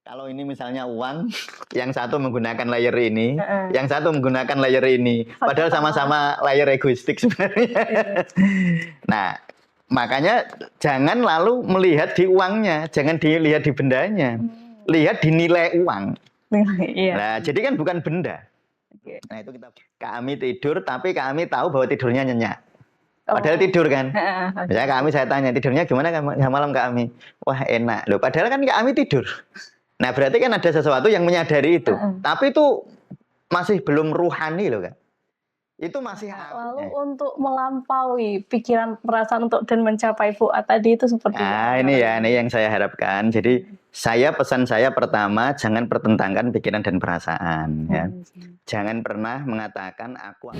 Kalau ini misalnya uang, yang satu menggunakan layer ini, yang satu menggunakan layer ini. Padahal sama-sama layer egoistik sebenarnya. Nah, makanya jangan lalu melihat di uangnya, jangan dilihat di bendanya. Lihat di nilai uang. Nah, jadi kan bukan benda. Nah, itu kami tidur, tapi kami tahu bahwa tidurnya nyenyak. Padahal tidur kan. Misalnya saya tanya, tidurnya gimana malam kami? Wah, enak. Loh, padahal kan kami tidur. Nah, berarti kan ada sesuatu yang menyadari itu. Tapi itu masih belum ruhani loh, Kak. Itu masih lalu untuk melampaui pikiran perasaan untuk dan mencapai fuad tadi itu seperti apa? Ini yang saya harapkan. Jadi pesan saya pertama, jangan pertentangkan pikiran dan perasaan ya. Jangan pernah mengatakan aku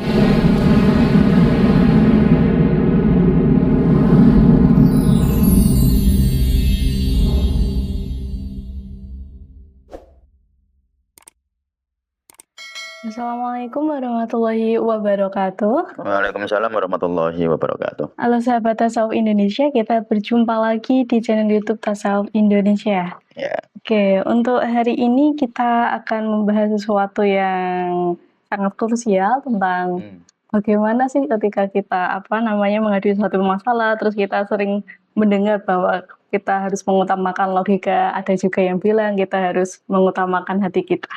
Assalamualaikum warahmatullahi wabarakatuh. Waalaikumsalam warahmatullahi wabarakatuh. Halo sahabat Tasawuf Indonesia, kita berjumpa lagi di channel YouTube Tasawuf Indonesia. Ya. Oke, untuk hari ini kita akan membahas sesuatu yang sangat krusial tentang bagaimana sih ketika kita menghadapi suatu masalah, terus kita sering mendengar bahwa kita harus mengutamakan logika, ada juga yang bilang kita harus mengutamakan hati kita.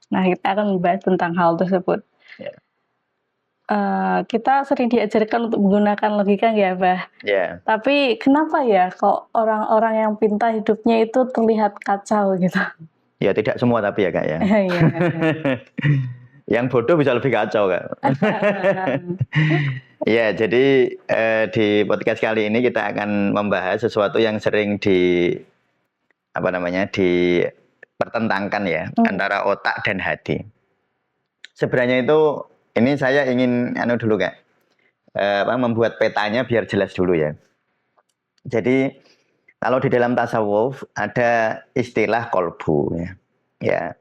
Nah, kita akan membahas tentang hal tersebut. Yeah. Kita sering diajarkan untuk menggunakan logika ya, Bah? Yeah. Tapi kenapa ya kok orang-orang yang pintar hidupnya itu terlihat kacau gitu? Ya tidak semua tapi ya, Kak ya. Yang bodoh bisa lebih kacau, Kak. Ya, jadi di podcast kali ini kita akan membahas sesuatu yang sering dipertentangkan ya antara otak dan hati. Sebenarnya itu ini saya ingin dulu Kak, membuat petanya biar jelas dulu ya. Jadi kalau di dalam tasawuf ada istilah kolbu ya.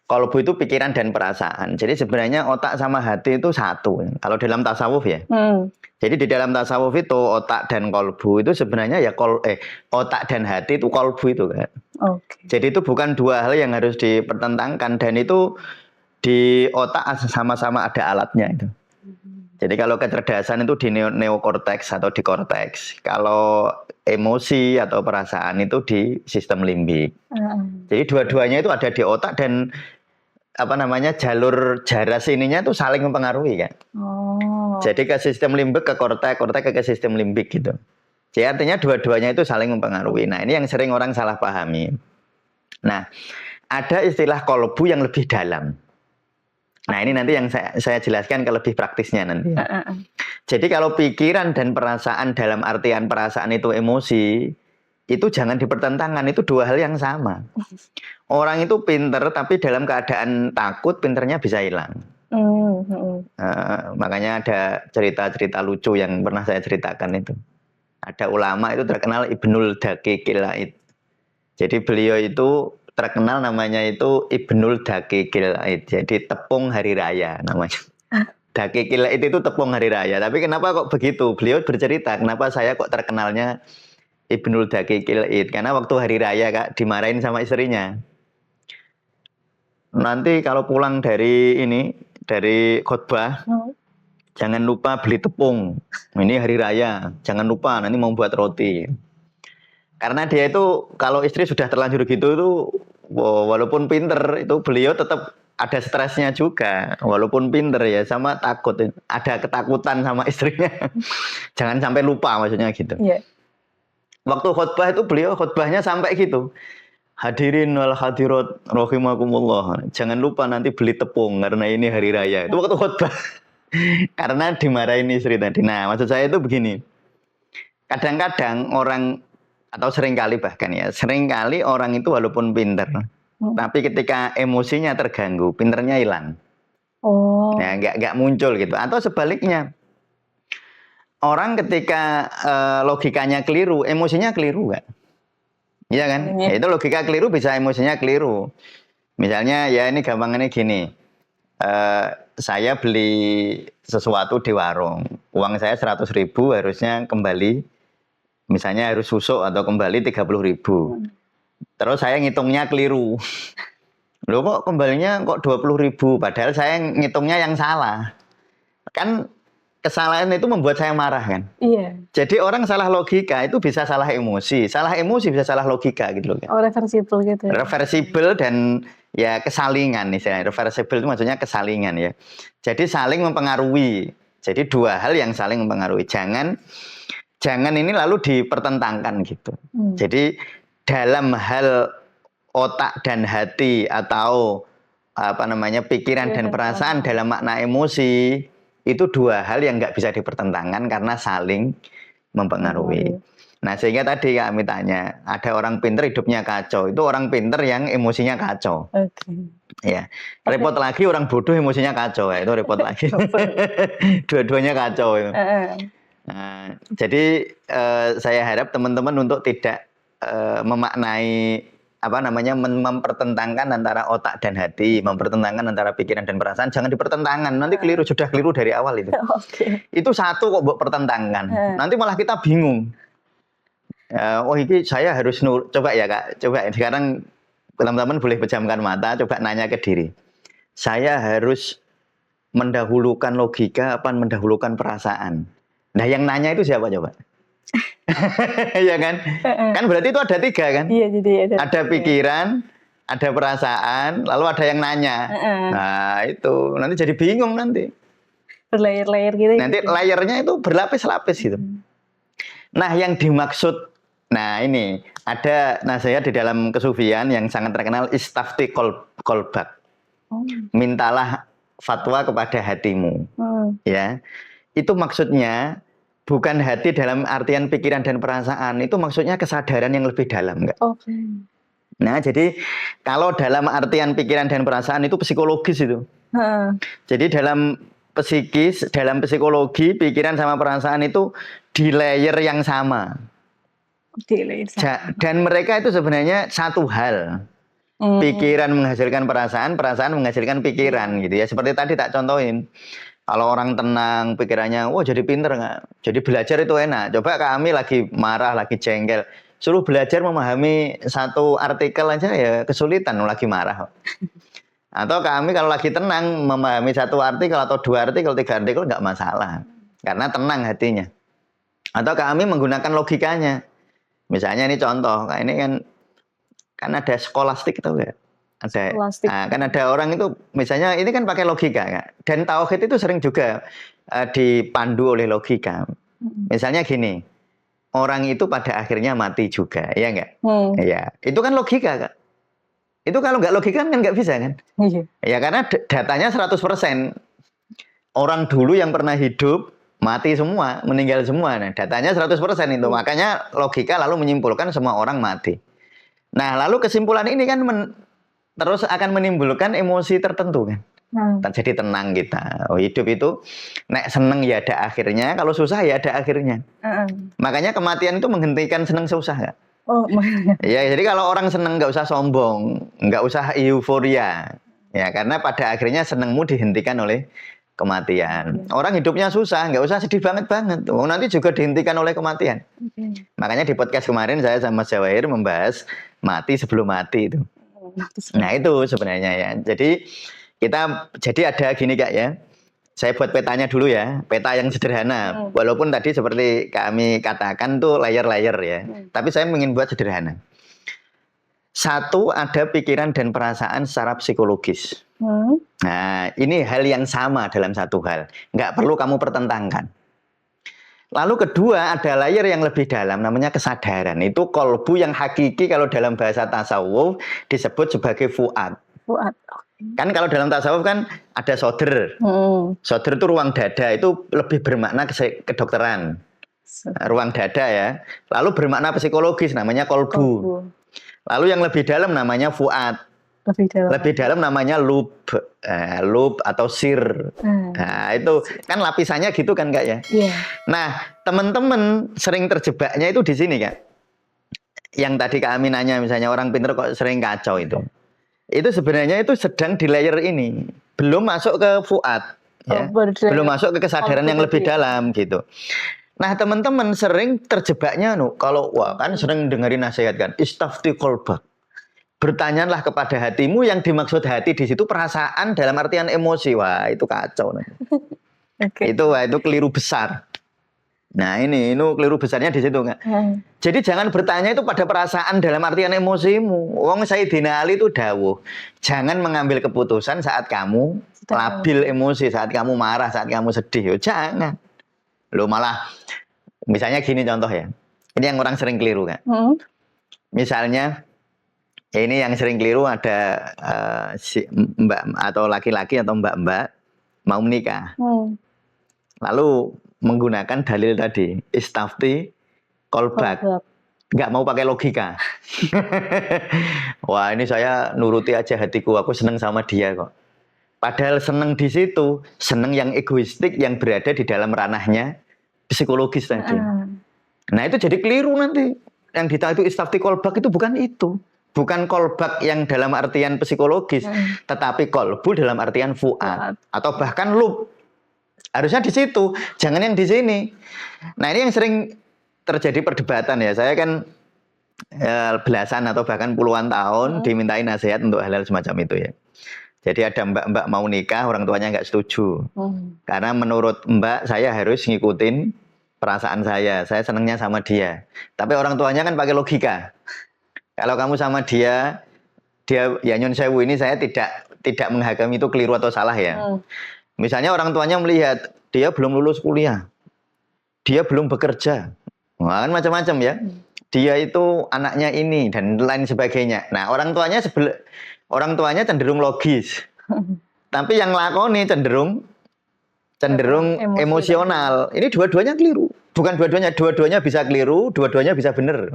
Kolbu itu pikiran dan perasaan. Jadi sebenarnya otak sama hati itu satu. Kalau dalam tasawuf ya. Jadi di dalam tasawuf itu otak dan kolbu itu sebenarnya ya otak dan hati itu kolbu itu kan. Jadi itu bukan dua hal yang harus dipertentangkan dan itu di otak sama-sama ada alatnya itu. Jadi kalau kecerdasan itu di neokorteks atau di korteks. Kalau emosi atau perasaan itu di sistem limbik. Jadi dua-duanya itu ada di otak dan jalur jaras ininya itu saling mempengaruhi kan. Jadi ke sistem limbik ke korteks, korteks ke sistem limbik gitu. Jadi artinya dua-duanya itu saling mempengaruhi. Nah, ini yang sering orang salah pahami. Nah, ada istilah kolbu yang lebih dalam. Nah, ini nanti yang saya jelaskan ke lebih praktisnya nanti. Jadi kalau pikiran dan perasaan dalam artian perasaan itu emosi, itu jangan dipertentangkan, itu dua hal yang sama. Orang itu pinter, tapi dalam keadaan takut, pinternya bisa hilang. Makanya ada cerita-cerita lucu yang pernah saya ceritakan itu. Ada ulama itu terkenal Ibnul Daqiqil Aid. Jadi beliau itu terkenal namanya itu Ibnul Daqiqil Aid. Jadi tepung hari raya namanya. Daqiqil Aid itu tepung hari raya. Tapi kenapa kok begitu? Beliau bercerita kenapa saya kok terkenalnya Ibnul Daqiqil Aid. Karena waktu hari raya Kak dimarahin sama istrinya. Nanti kalau pulang dari khotbah, jangan lupa beli tepung. Ini hari raya. Jangan lupa nanti mau buat roti. Karena dia itu kalau istri sudah terlanjur gitu itu walaupun pinter itu beliau tetap ada stresnya juga. Walaupun pinter ya sama takut. Ada ketakutan sama istrinya. Jangan sampai lupa maksudnya gitu. Waktu khotbah itu beliau khotbahnya sampai gitu. Hadirin wal hadirat rahimakumullah. Jangan lupa nanti beli tepung karena ini hari raya. Itu waktu khotbah. Karena dimarahin istri tadi. Nah, maksud saya itu begini. Kadang-kadang orang atau seringkali orang itu walaupun pinter, tapi ketika emosinya terganggu, pinternya hilang. Nah, nggak muncul gitu. Atau sebaliknya, orang ketika logikanya keliru, emosinya keliru nggak? Iya kan? Ya, itu logika keliru bisa emosinya keliru. Misalnya ya ini gampangnya gini. Saya beli sesuatu di warung. Uang saya 100.000 harusnya kembali. Misalnya harus susuk atau kembali 30.000. Terus saya ngitungnya keliru. Loh kok kembalinya kok 20.000, padahal saya ngitungnya yang salah. Kan kesalahan itu membuat saya marah kan. Iya. Jadi orang salah logika itu bisa salah emosi bisa salah logika gitu loh kan. Oh, reversible gitu. Reversible dan ya kesalingan istilahnya. Reversible itu maksudnya kesalingan ya. Jadi saling mempengaruhi. Jadi dua hal yang saling mempengaruhi. Jangan ini lalu dipertentangkan gitu. Jadi dalam hal otak dan hati atau apa namanya pikiran dan perasaan dalam makna emosi itu dua hal yang nggak bisa dipertentangkan karena saling mempengaruhi. Nah sehingga tadi kami tanya, ada orang pinter hidupnya kacau, itu orang pinter yang emosinya kacau. Ya, repot lagi orang bodoh emosinya kacau, ya, itu repot lagi. Dua-duanya kacau. Nah, jadi saya harap teman-teman untuk tidak memaknai apa namanya mempertentangkan antara otak dan hati, mempertentangkan antara pikiran dan perasaan, jangan dipertentangkan. Nanti keliru, sudah keliru dari awal itu. Itu satu kok buat pertentangkan. Nanti malah kita bingung. Oh ini saya harus coba ya Kak, coba sekarang teman-teman boleh pejamkan mata, coba nanya ke diri. Saya harus mendahulukan logika apa mendahulukan perasaan? Nah yang nanya itu siapa coba? Ya kan? Kan berarti itu ada tiga kan? Iya, jadi ada pikiran, ada perasaan, lalu ada yang nanya. Nah itu nanti jadi bingung nanti. Berlayer-layer gitu. Nanti layernya itu berlapis-lapis gitu. Nah yang dimaksud, nah ini ada nasihat di dalam kesufian yang sangat terkenal, istafti kolbak. Mintalah fatwa kepada hatimu. Ya, itu maksudnya bukan hati dalam artian pikiran dan perasaan, itu maksudnya kesadaran yang lebih dalam, enggak? Nah, jadi kalau dalam artian pikiran dan perasaan itu psikologis itu. Jadi dalam psikis, dalam psikologi, pikiran sama perasaan itu di layer yang sama. Dan mereka itu sebenarnya satu hal. Pikiran menghasilkan perasaan, perasaan menghasilkan pikiran gitu ya. Seperti tadi tak contohin. Kalau orang tenang, pikirannya, wah jadi pinter nggak? Jadi belajar itu enak. Coba kami lagi marah, lagi jengkel. Suruh belajar memahami satu artikel aja ya kesulitan, lagi marah. Atau kami kalau lagi tenang, memahami satu artikel atau dua artikel, tiga artikel nggak masalah. Karena tenang hatinya. Atau kami menggunakan logikanya. Misalnya ini contoh, kayak ini kan ada skolastik tau nggak? Ada, nah, kan ada orang itu misalnya ini kan pakai logika kan? Dan tauhid itu sering juga dipandu oleh logika. Misalnya gini, orang itu pada akhirnya mati juga, ya enggak? Ya, itu kan logika Kak. Itu kalau nggak logika kan nggak bisa kan? Ya karena datanya 100%. Orang dulu yang pernah hidup mati semua, meninggal semua. Nah, datanya 100% itu. Makanya logika lalu menyimpulkan semua orang mati. Nah, lalu kesimpulan ini kan terus akan menimbulkan emosi tertentu kan. Jadi tenang kita. Oh, hidup itu nek seneng ya ada akhirnya, kalau susah ya ada akhirnya. Makanya kematian itu menghentikan seneng susah Kak. Ya, jadi kalau orang seneng nggak usah sombong, nggak usah euforia. Ya, karena pada akhirnya senengmu dihentikan oleh kematian. Orang hidupnya susah, nggak usah sedih banget. Oh, nanti juga dihentikan oleh kematian. Makanya di podcast kemarin saya sama Mas Jawahir membahas mati sebelum mati itu. Nah itu sebenarnya ya. Jadi ada gini Kak ya. Saya buat petanya dulu ya, peta yang sederhana. Walaupun tadi seperti kami katakan tuh layer-layer ya. Tapi saya ingin buat sederhana. Satu, ada pikiran dan perasaan secara psikologis. Nah ini hal yang sama dalam satu hal. Nggak perlu kamu pertentangkan. Lalu kedua ada layer yang lebih dalam namanya kesadaran. Itu kolbu yang hakiki kalau dalam bahasa tasawuf disebut sebagai fuad. Kan kalau dalam tasawuf kan ada soder. Soder itu ruang dada, itu lebih bermakna kedokteran. Ruang dada ya. Lalu bermakna psikologis namanya kolbu. Lalu yang lebih dalam namanya fuad. Lebih dalam namanya lub atau sir. Nah, itu kan lapisannya gitu kan Kak ya. Nah, teman-teman sering terjebaknya itu di sini Kak. Yang tadi Kak Amin nanya misalnya orang pinter kok sering kacau itu. Itu sebenarnya itu sedang di layer ini, belum masuk ke fuad ya. Belum masuk ke kesadaran yang lebih dalam gitu. Nah, teman-teman sering terjebaknya kalau wah kan sering dengerin nasihat kan, istafti kolbak. bertanyalah kepada hatimu. Yang dimaksud hati di situ perasaan dalam artian emosi. Wah, itu kacau. Oke. Itu keliru besar. Nah, ini keliru besarnya di situ nggak? Jadi jangan bertanya itu pada perasaan dalam artian emosimu. Wong Sayyidina Ali itu dawuh, jangan mengambil keputusan saat kamu labil emosi, saat kamu marah, saat kamu sedih. Yo, jangan. Lo malah misalnya gini contoh ya. Ini yang orang sering keliru kan. Misalnya ini yang sering keliru ada si mbak atau laki-laki atau mbak-mbak mau menikah. Lalu menggunakan dalil tadi, istafti kolbak. Nggak mau pakai logika. Wah, ini saya nuruti aja hatiku, aku seneng sama dia kok. Padahal seneng di situ, seneng yang egoistik yang berada di dalam ranahnya psikologis tadi. Nah, itu jadi keliru nanti. Yang ditanya itu istafti kolbak itu bukan itu. Bukan kolbak yang dalam artian psikologis, tetapi kolbu dalam artian fuad. Atau bahkan lub. Harusnya di situ, jangan yang di sini. Nah, ini yang sering terjadi perdebatan ya. Saya kan belasan atau bahkan puluhan tahun dimintai nasihat untuk hal-hal semacam itu ya. Jadi ada mbak-mbak mau nikah, orang tuanya nggak setuju. Karena menurut mbak, saya harus ngikutin perasaan saya. Saya senangnya sama dia. Tapi orang tuanya kan pakai logika. Kalau kamu sama dia ya nyun sewu ini saya tidak menghakimi itu keliru atau salah ya. Misalnya orang tuanya melihat dia belum lulus kuliah, dia belum bekerja, nah, kan macam-macam ya. Dia itu anaknya ini dan lain sebagainya. Nah, orang tuanya cenderung logis, tapi yang lakoni cenderung emosional. Ini dua-duanya keliru. Bukan dua-duanya bisa keliru, dua-duanya bisa benar.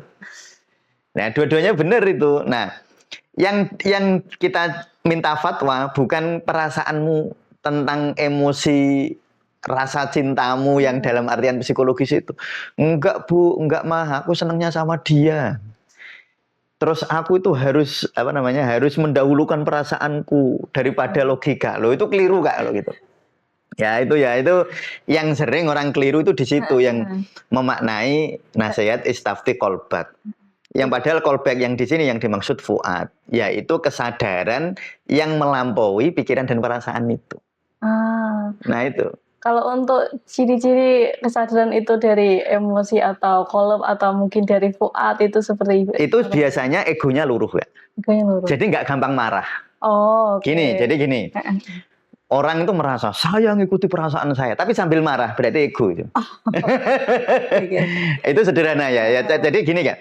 Nah, dua-duanya benar itu. Nah, yang kita minta fatwa bukan perasaanmu tentang emosi rasa cintamu yang dalam artian psikologis itu. Enggak Bu, enggak mah, aku senangnya sama dia. Terus aku itu harus harus mendahulukan perasaanku daripada logika. Loh, itu keliru Kak kalau gitu. Ya itu yang sering orang keliru itu di situ yang memaknai nasihat istafti kolbak. Yang padahal kolbak yang di sini yang dimaksud fuad, yaitu kesadaran yang melampaui pikiran dan perasaan itu. Nah itu. Kalau untuk ciri-ciri kesadaran itu dari emosi atau kolab atau mungkin dari fuad itu seperti itu biasanya egonya luruh ya. Egonya luruh. Jadi nggak gampang marah. Oh. Okay. Gini. Orang itu merasa saya ngikuti perasaan saya, tapi sambil marah berarti ego itu. Itu sederhana ya. Jadi gini Kak.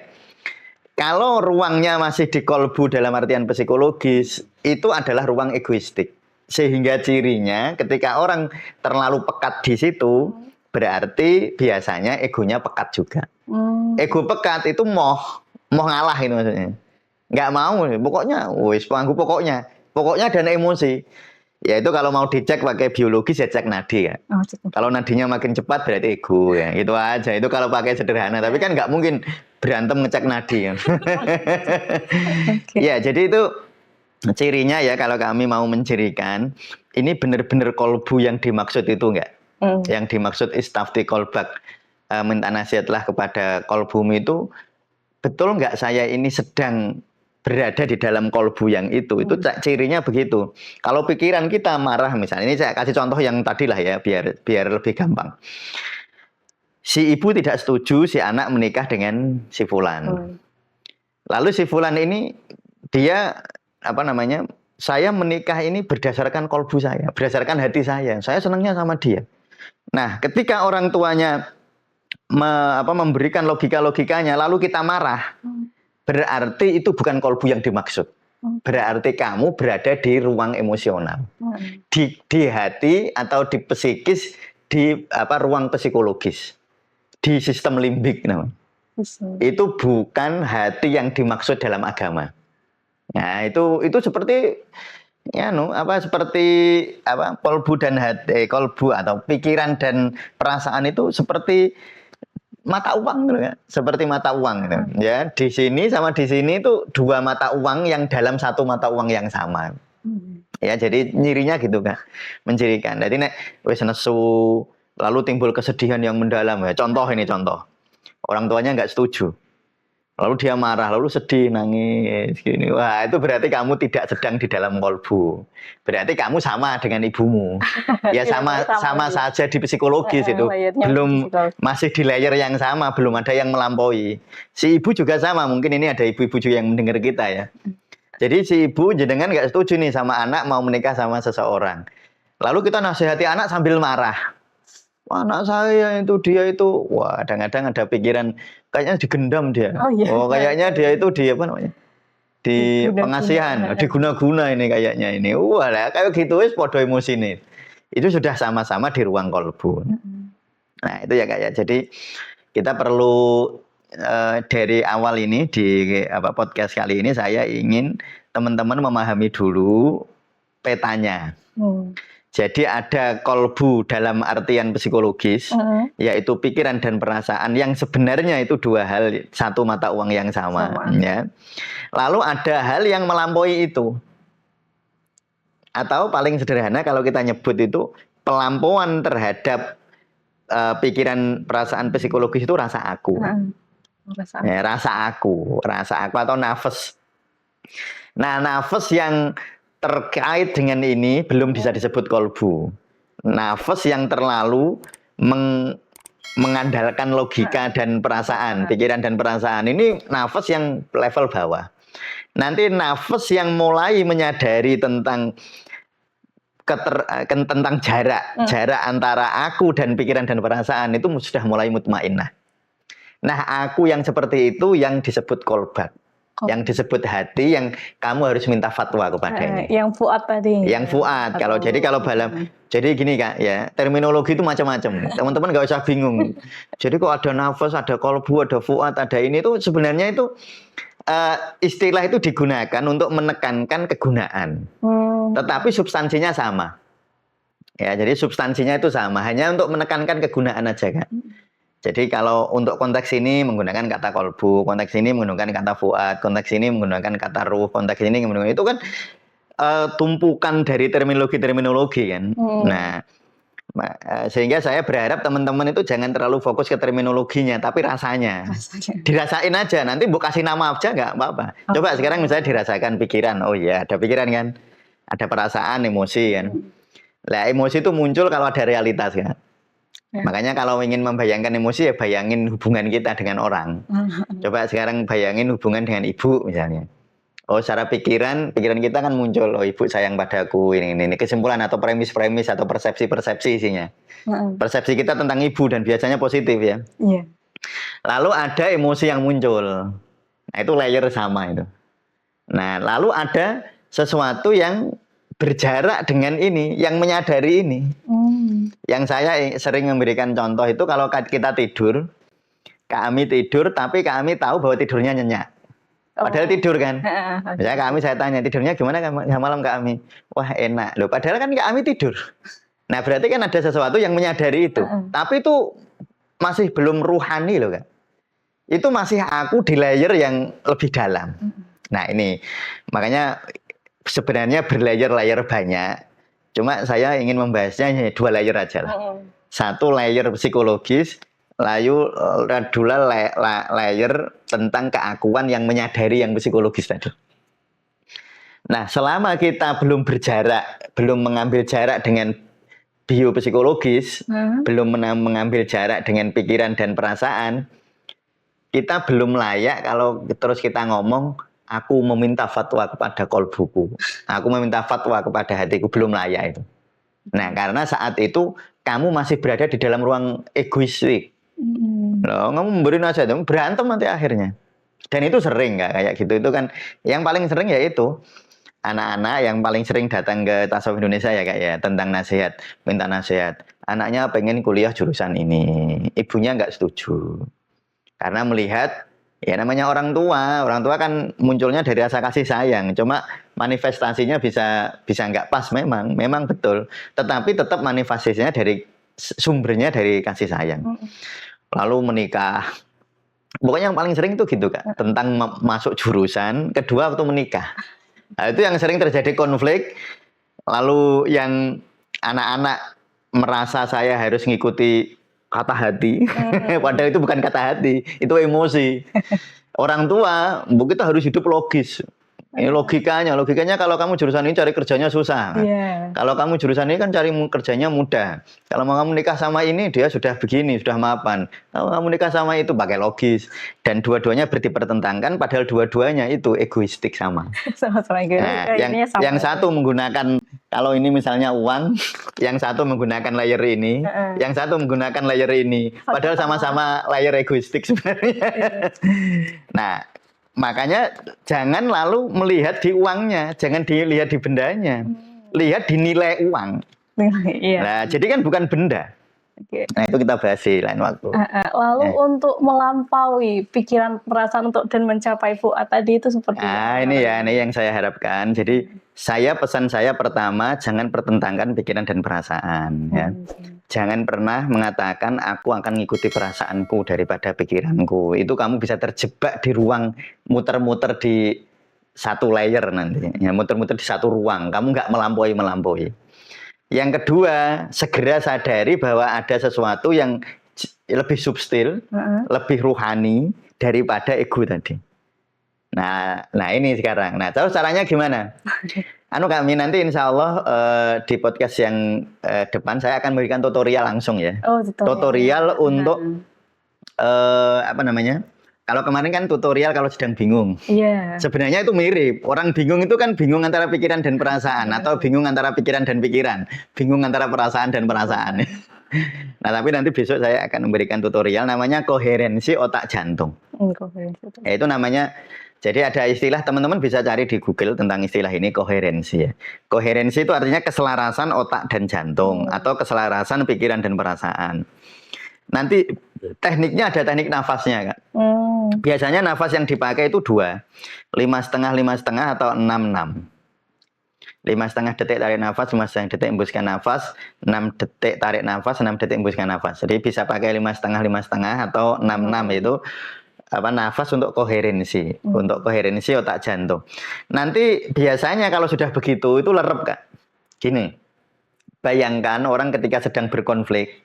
Kalau ruangnya masih di kolbu dalam artian psikologis, itu adalah ruang egoistik. Sehingga cirinya ketika orang terlalu pekat di situ, berarti biasanya egonya pekat juga. Ego pekat itu moh ngalah itu maksudnya. Nggak mau, pokoknya, pokoknya dan emosi. Ya itu kalau mau dicek pakai biologis ya cek nadi ya. Kalau nadinya makin cepat berarti ego ya. Itu aja. Itu kalau pakai sederhana. Tapi kan nggak mungkin berantem ngecek nadi kan. Ya jadi itu cirinya ya kalau kami mau mencirikan ini benar-benar kolbu yang dimaksud itu enggak? Yang dimaksud istafti kolbak, minta nasihatlah kepada kolbumu itu betul enggak saya ini sedang berada di dalam kolbu yang itu cirinya begitu. Kalau pikiran kita marah misalnya, ini saya kasih contoh yang tadi lah ya biar lebih gampang. Si ibu tidak setuju si anak menikah dengan si fulan. Lalu si fulan ini dia saya menikah ini berdasarkan kolbu saya, berdasarkan hati saya senangnya sama dia. Nah, ketika orang tuanya memberikan logikanya, lalu kita marah, berarti itu bukan kolbu yang dimaksud. Berarti kamu berada di ruang emosional, di hati atau di psikis, di ruang psikologis, di sistem limbik namanya. Itu bukan hati yang dimaksud dalam agama. Nah, itu seperti kolbu dan hati, kolbu atau pikiran dan perasaan itu seperti mata uang gitu ya. Seperti mata uang gitu. Ya, di sini sama di sini itu dua mata uang yang dalam satu mata uang yang sama. Ya, jadi nyirinya gitu Kak. Mencirikan. Jadi nek wis nesu lalu timbul kesedihan yang mendalam ya. Contoh. Orang tuanya nggak setuju. Lalu dia marah, lalu sedih, nangis, gini. Wah, itu berarti kamu tidak sedang di dalam kolbu. Berarti kamu sama dengan ibumu. Ya sama saja di psikologis itu. Belum masih di layer yang sama, belum ada yang melampaui. Si ibu juga sama, mungkin ini ada ibu-ibu juga yang mendengar kita ya. Jadi si ibu jenengan nggak setuju nih sama anak mau menikah sama seseorang. Lalu kita nasihati anak sambil marah. Wah, anak saya itu dia itu, wah kadang-kadang ada pikiran kayaknya digendam dia. Kayaknya dia itu di apa namanya? Di pengasihan, diguna-guna ini kayaknya ini. Wah, lah kayak gitu wis podo emosi nih. Itu sudah sama-sama di ruang kolbu. Nah, itu ya kayak. Jadi kita perlu dari awal ini di podcast kali ini saya ingin teman-teman memahami dulu petanya. Jadi ada kolbu dalam artian psikologis, yaitu pikiran dan perasaan yang sebenarnya itu dua hal, satu mata uang yang sama. Ya. Lalu ada hal yang melampaui itu. Atau paling sederhana kalau kita nyebut itu pelampauan terhadap pikiran perasaan psikologis itu rasa aku. Rasa aku atau nafas. Nah, nafas yang terkait dengan ini belum bisa disebut kolbu. Nafas yang terlalu mengandalkan logika dan perasaan, pikiran dan perasaan. Ini nafas yang level bawah. Nanti nafas yang mulai menyadari tentang jarak antara aku dan pikiran dan perasaan itu sudah mulai mutmainnah. Nah, aku yang seperti itu yang disebut kolbak. Yang disebut hati yang kamu harus minta fatwa kepadanya. Yang fuad tadi. Yang fuad. Jadi gini Kak ya, terminologi itu macam-macam. Teman-teman nggak usah bingung. Jadi kok ada nafas, ada kolbu, ada fuad, ada ini itu sebenarnya itu istilah itu digunakan untuk menekankan kegunaan. Tetapi substansinya sama. Ya, jadi substansinya itu sama, hanya untuk menekankan kegunaan aja Kak. Jadi kalau untuk konteks ini menggunakan kata kolbu, konteks ini menggunakan kata fuad, konteks ini menggunakan kata ruh, konteks ini menggunakan itu kan tumpukan dari terminologi kan. Nah, sehingga saya berharap teman-teman itu jangan terlalu fokus ke terminologinya, tapi rasanya. Dirasain aja, nanti bu kasih nama aja nggak apa-apa. Coba sekarang misalnya dirasakan pikiran, oh iya ada pikiran kan, ada perasaan, emosi kan. Lah emosi itu muncul kalau ada realitas kan. Makanya kalau ingin membayangkan emosi ya bayangin hubungan kita dengan orang. Coba sekarang bayangin hubungan dengan ibu misalnya. Oh, secara pikiran kita kan muncul, oh ibu sayang padaku, ini kesimpulan atau premis-premis atau persepsi-persepsi isinya. Persepsi kita tentang ibu dan biasanya positif ya. Lalu ada emosi yang muncul. Nah, itu layer sama itu. Nah, lalu ada sesuatu yang berjarak dengan ini, yang menyadari ini. Yang saya sering memberikan contoh itu kalau kita tidur, kami tidur tapi kami tahu bahwa tidurnya nyenyak. Padahal tidur kan. Misalnya saya tanya, tidurnya gimana malam kami? Wah enak. Loh, padahal kan kami tidur. Nah berarti kan ada sesuatu yang menyadari itu. Tapi itu masih belum ruhani loh Kak. Itu masih aku di layer yang lebih dalam. Nah ini, makanya sebenarnya berlayer-layer banyak. Cuma saya ingin membahasnya hanya 2 layer aja lah. Satu layer psikologis, lalu dua layer tentang keakuan yang menyadari yang psikologis tadi. Nah, selama kita belum berjarak, belum mengambil jarak dengan biopsikologis, belum mengambil jarak dengan pikiran dan perasaan, kita belum layak kalau terus kita ngomong, aku meminta fatwa kepada kolbuku. Aku meminta fatwa kepada hatiku, belum layak itu. Nah, karena saat itu kamu masih berada di dalam ruang egoistik. Loh, kamu memberi nasihat, berantem nanti akhirnya. Dan itu sering nggak kayak gitu. Itu kan yang paling sering ya itu anak-anak yang paling sering datang ke Tasawuf Indonesia ya Kak ya, tentang nasihat, minta nasihat. Anaknya pengen kuliah jurusan ini, ibunya nggak setuju. Karena melihat ya namanya orang tua kan munculnya dari rasa kasih sayang. Cuma manifestasinya bisa nggak pas memang betul. Tetapi tetap manifestasinya sumbernya dari kasih sayang. Lalu menikah. Pokoknya yang paling sering itu gitu Kak. Tentang masuk jurusan, kedua waktu menikah. Nah, itu yang sering terjadi konflik. Lalu yang anak-anak merasa saya harus ngikuti kata hati, padahal itu bukan kata hati, itu emosi. Orang tua, kita harus hidup logis. Ini logikanya kalau kamu jurusan ini cari kerjanya susah. Iya. Kalau kamu jurusan ini kan cari kerjanya mudah. Kalau mau kamu nikah sama ini, dia sudah begini, sudah mapan. Kalau kamu nikah sama itu pakai logis. Dan dua-duanya dipertentangkan, padahal dua-duanya itu egoistik sama. Sama-sama egois. Nah, yang satu menggunakan, kalau ini misalnya uang, yang satu menggunakan layer ini, yang satu menggunakan layer ini. Padahal sama-sama layer egoistik sebenarnya. Nah, makanya jangan lalu melihat di uangnya, jangan dilihat di bendanya, lihat di nilai uang. Iya. Nah, jadi kan bukan benda. Oke. Nah, itu kita bahas di lain waktu. Lalu untuk melampaui pikiran perasaan dan mencapai fuad tadi itu seperti apa? Ini yang saya harapkan. Jadi pesan saya pertama, jangan pertentangkan pikiran dan perasaan. Ya. Jangan pernah mengatakan aku akan mengikuti perasaanku daripada pikiranku. Itu kamu bisa terjebak di ruang muter-muter di satu layer nanti. Ya, muter-muter di satu ruang. Kamu nggak melampaui. Yang kedua, segera sadari bahwa ada sesuatu yang lebih subtil, lebih ruhani daripada ego tadi. Nah ini sekarang. Nah, terus caranya gimana? Kami nanti insya Allah di podcast yang depan saya akan memberikan tutorial langsung ya. Tutorial untuk kalau kemarin kan tutorial kalau sedang bingung. Iya. Sebenarnya itu mirip. Orang bingung itu kan bingung antara pikiran dan perasaan, atau bingung antara pikiran dan pikiran, bingung antara perasaan dan perasaan. Nah, tapi nanti besok saya akan memberikan tutorial namanya koherensi otak jantung. Itu namanya. Jadi ada istilah, teman-teman bisa cari di Google tentang istilah ini, koherensi ya. Koherensi itu artinya keselarasan otak dan jantung, atau keselarasan pikiran dan perasaan. Nanti tekniknya ada teknik nafasnya, Kak. Biasanya nafas yang dipakai itu 2, 5,5 atau 6,6. 5,5 detik tarik nafas, 5,5 detik hembuskan nafas, 6 detik tarik nafas, 6 detik hembuskan nafas. Jadi bisa pakai 5,5 atau 6,6 itu nafas untuk koherensi, untuk koherensi otak jantung. Nanti biasanya kalau sudah begitu itu lerep, Kak. Gini, bayangkan orang ketika sedang berkonflik.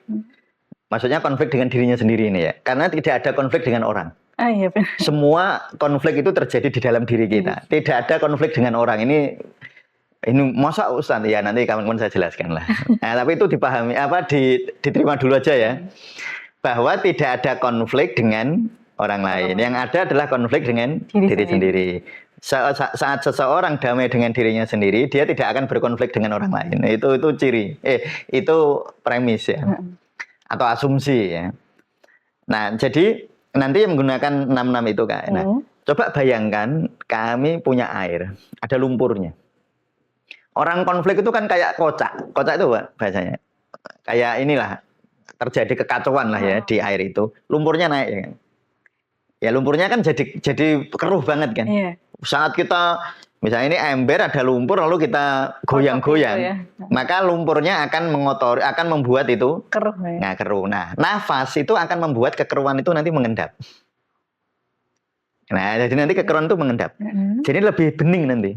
Maksudnya konflik dengan dirinya sendiri ini ya. Karena tidak ada konflik dengan orang. Iya, benar. Semua konflik itu terjadi di dalam diri kita. Tidak ada konflik dengan orang. Ini masa Ustaz? Ya nanti kawan-kawan saya jelaskan lah. Nah, tapi itu dipahami, diterima dulu aja ya. Bahwa tidak ada konflik dengan orang lain. Yang ada adalah konflik dengan diri sendiri. Saat seseorang damai dengan dirinya sendiri, dia tidak akan berkonflik dengan orang lain. Itu ciri. Itu premis ya. Atau asumsi ya. Nah, jadi nanti menggunakan 6,6 itu, Kak. Nah, coba bayangkan kami punya air, ada lumpurnya. Orang konflik itu kan kayak kocak. Kocak itu bahasanya. Kayak inilah, terjadi kekacauan lah ya di air itu. Lumpurnya naik ya kan. Ya lumpurnya kan jadi keruh banget kan. Iya. Saat kita misalnya ini ember ada lumpur lalu kita goyang-goyang, ya. Maka lumpurnya akan mengotori, akan membuat itu keruh. Ya. Nah, keruh. Nah, nafas itu akan membuat kekeruhan itu nanti mengendap. Nah, jadi nanti kekeruhan itu mengendap. Jadi lebih bening nanti.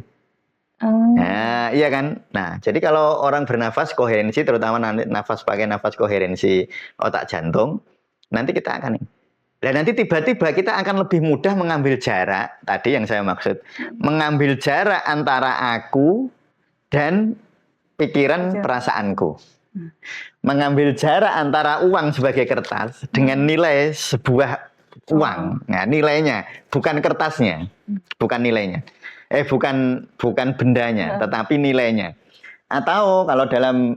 Nah, iya kan? Nah, jadi kalau orang bernafas koherensi, terutama nanti pakai nafas koherensi otak jantung, nanti kita akan dan nanti tiba-tiba kita akan lebih mudah mengambil jarak, tadi yang saya maksud, mengambil jarak antara aku dan pikiran perasaanku. Mengambil jarak antara uang sebagai kertas dengan nilai sebuah uang. Nah, nilainya, bukan kertasnya, bukan nilainya. Bukan bendanya, tetapi nilainya. Atau kalau dalam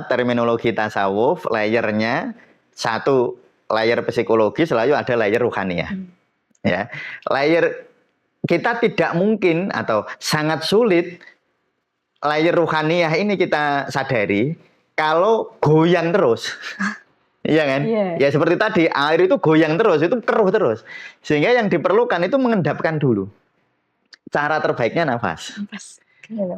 terminologi tasawuf, layernya satu layer psikologis, lalu ada layer ruhaniyah. Ya, layer kita tidak mungkin atau sangat sulit layer ruhaniyah ini kita sadari kalau goyang terus. Iya kan? Yeah. Ya seperti tadi, air itu goyang terus, itu keruh terus. Sehingga yang diperlukan itu mengendapkan dulu. Cara terbaiknya nafas.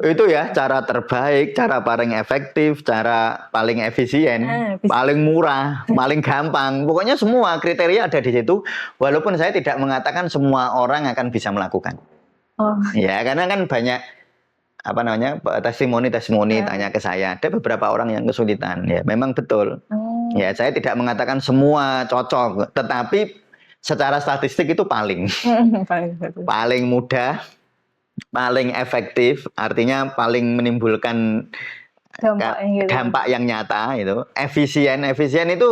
Itu ya cara terbaik, cara paling efektif, cara paling efisien, paling murah, paling gampang. Pokoknya semua kriteria ada di situ. Walaupun saya tidak mengatakan semua orang akan bisa melakukan. Ya, karena kan banyak testimoni tanya ke saya. Ada beberapa orang yang kesulitan. Ya, memang betul. Ya, saya tidak mengatakan semua cocok, tetapi secara statistik itu paling Bagus. paling mudah, paling efektif, artinya paling menimbulkan dampak yang nyata itu. Efisien itu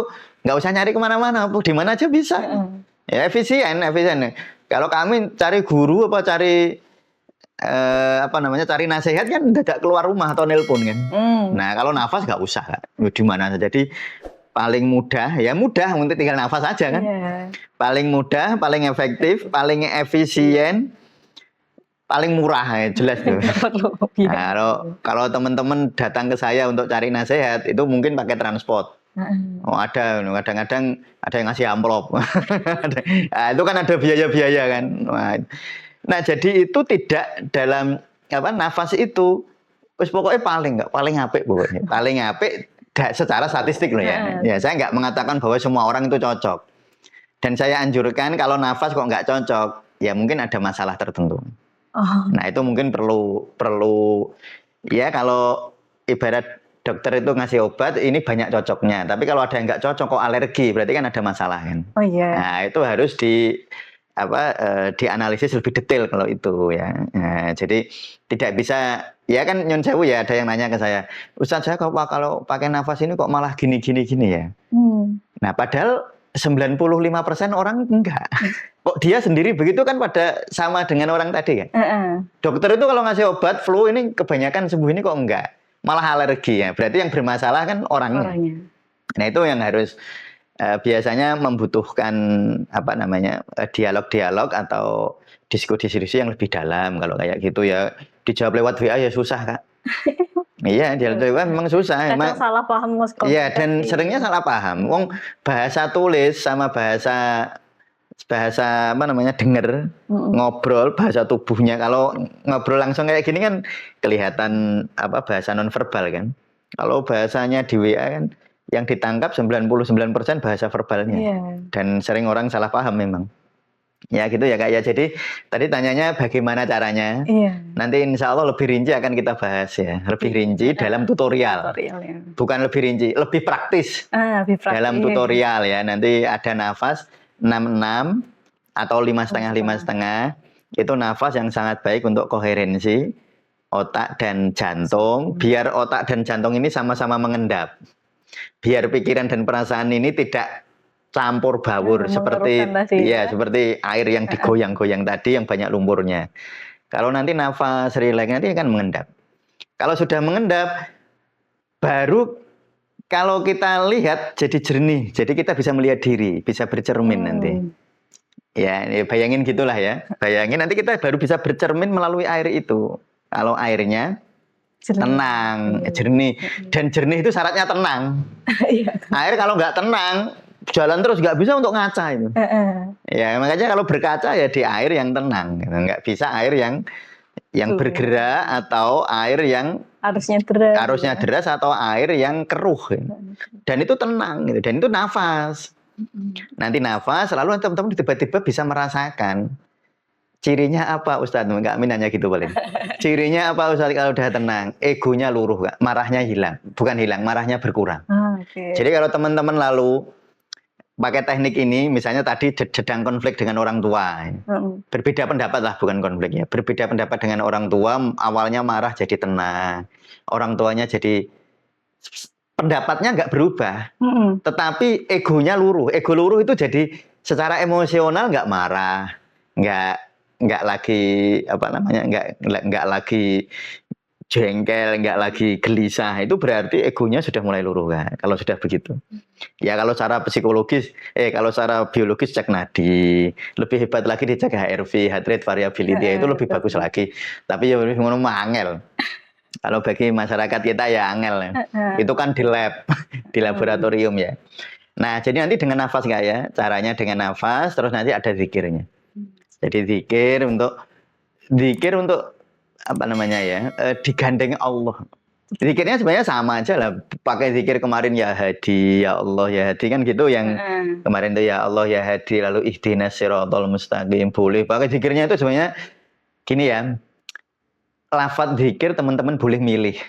nggak usah nyari kemana-mana, di mana aja bisa. Ya efisien. Kalau kami cari guru apa cari cari nasihat kan dadak keluar rumah atau nelpon kan. Nah kalau nafas nggak usah, di mana saja. Jadi paling mudah untuk tinggal nafas aja kan. Paling mudah, paling efektif, paling efisien, paling murah ya jelas tuh. Nah, kalau teman-teman datang ke saya untuk cari nasihat itu mungkin pakai transport. Oh ada, kadang-kadang ada yang ngasih amplop. Nah, itu kan ada biaya-biaya kan. Nah jadi itu tidak dalam nafas itu, pokoknya paling apik pokoknya. Paling apik secara statistik loh ya. Ya saya nggak mengatakan bahwa semua orang itu cocok. Dan saya anjurkan kalau nafas kok nggak cocok, ya mungkin ada masalah tertentu. Nah itu mungkin perlu ya kalau ibarat dokter itu ngasih obat ini banyak cocoknya, tapi kalau ada yang nggak cocok kok alergi berarti kan ada masalah kan. Nah itu harus dianalisis lebih detail kalau itu ya. Nah, jadi tidak bisa ya kan nyun sewu ya, ada yang nanya ke saya, Ustaz saya kalau pakai nafas ini kok malah gini ya. Nah padahal 95% orang enggak. Kok dia sendiri begitu kan pada sama dengan orang tadi kan. Dokter itu kalau ngasih obat flu ini kebanyakan sembuh ini kok enggak, malah alergi ya. Berarti yang bermasalah kan orangnya. Nah itu yang harus biasanya membutuhkan dialog-dialog atau diskusi yang lebih dalam. Kalau kayak gitu ya dijawab lewat WA ya susah Kak. Iya, dijawab lewat memang susah. Emang salah paham Mas. Iya, dan seringnya salah paham. Wong bahasa tulis sama bahasa denger, ngobrol, bahasa tubuhnya. Kalau ngobrol langsung kayak gini kan kelihatan bahasa nonverbal kan. Kalau bahasanya di WA kan yang ditangkap 99% bahasa verbalnya. Dan sering orang salah paham memang. Ya gitu ya Kak ya. Jadi tadi tanyanya bagaimana caranya. Nanti insya Allah lebih rinci akan kita bahas ya. Lebih rinci dalam tutorial. Bukan lebih rinci, lebih praktis. Dalam tutorial ya. Nanti ada nafas 6-6 atau 5,5-5,5. Itu nafas yang sangat baik untuk koherensi otak dan jantung. Biar otak dan jantung ini sama-sama mengendap. Biar pikiran dan perasaan ini tidak campur baur seperti air yang digoyang-goyang tadi yang banyak lumpurnya. Kalau nanti nafas rileks nanti akan mengendap. Kalau sudah mengendap, baru kalau kita lihat jadi jernih. Jadi kita bisa melihat diri, bisa bercermin nanti. Ya, bayangin gitulah ya. Bayangin nanti kita baru bisa bercermin melalui air itu. Kalau airnya tenang, jernih. Dan jernih itu syaratnya tenang. Air kalau nggak tenang, jalan terus nggak bisa untuk ngaca itu. Ya makanya kalau berkaca ya di air yang tenang. Nggak bisa air yang bergerak atau air yang harusnya deras atau air yang keruh. Dan itu tenang gitu. Dan itu nafas. Nanti nafas, lalu teman-teman tiba-tiba bisa merasakan cirinya apa Ustadz? Enggak nanya gitu paling. Cirinya apa Ustadz kalau udah tenang? Egonya luruh, Kak. Marahnya hilang. Bukan hilang, marahnya berkurang. Jadi kalau teman-teman lalu pakai teknik ini, misalnya tadi sedang konflik dengan orang tua. Berbeda pendapat lah, bukan konflik ya. Berbeda pendapat dengan orang tua, awalnya marah jadi tenang. Orang tuanya jadi pendapatnya nggak berubah. Tetapi egonya luruh. Ego luruh itu jadi secara emosional nggak marah. Nggak lagi nggak lagi jengkel, nggak lagi gelisah. Itu berarti egonya sudah mulai luruh kan. Kalau sudah begitu. Ya kalau secara psikologis, kalau secara biologis cek nadi, lebih hebat lagi dicek HRV, heart rate variability, itu lebih bagus lagi. Tapi ya lebih ngono angel. Kalau bagi masyarakat kita ya angel. Itu kan di lab, di laboratorium ya. Nah, jadi nanti dengan nafas nggak ya? Caranya dengan nafas, terus nanti ada zikirnya. Jadi zikir untuk digandeng Allah. Zikirnya sebenarnya sama aja lah. Pakai zikir kemarin ya Hadi, ya Allah ya Hadi kan gitu yang kemarin itu ya Allah ya Hadi lalu ihdinas siratal mustaqim boleh. Pakai zikirnya itu sebenarnya gini ya. Lafadz zikir teman-teman boleh milih.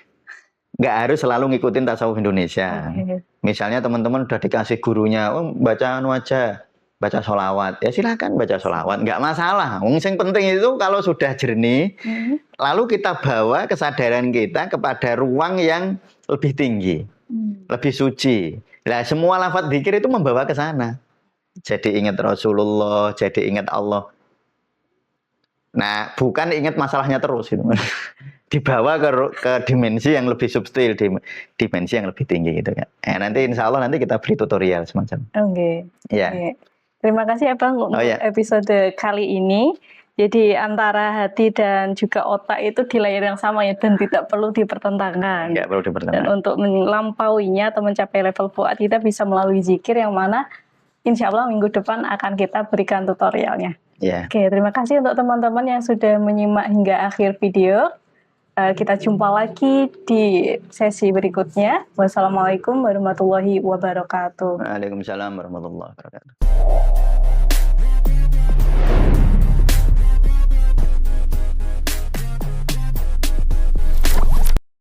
Nggak harus selalu ngikutin tasawuf Indonesia. Misalnya teman-teman udah dikasih gurunya, baca anu aja. baca sholawat, ya silakan baca sholawat, nggak masalah. Yang penting itu kalau sudah jernih, lalu kita bawa kesadaran kita kepada ruang yang lebih tinggi, lebih suci. Nah, semua lafaz dzikir itu membawa ke sana. Jadi ingat Rasulullah, jadi ingat Allah. Nah, bukan ingat masalahnya terus gitu. Dibawa ke dimensi yang lebih subtil, dimensi yang lebih tinggi gitu kan. Nanti insya Allah nanti kita beri tutorial semacam. Oke. Ya. Terima kasih Abang untuk episode kali ini. Jadi antara hati dan juga otak itu di layer yang sama ya, dan tidak perlu dipertentangkan. Tidak perlu dipertentangkan. Dan untuk melampauinya atau mencapai level fuad, kita bisa melalui zikir yang mana insya Allah minggu depan akan kita berikan tutorialnya. Oke, terima kasih untuk teman-teman yang sudah menyimak hingga akhir video. Kita jumpa lagi di sesi berikutnya. Wassalamualaikum warahmatullahi wabarakatuh. Waalaikumsalam warahmatullahi wabarakatuh.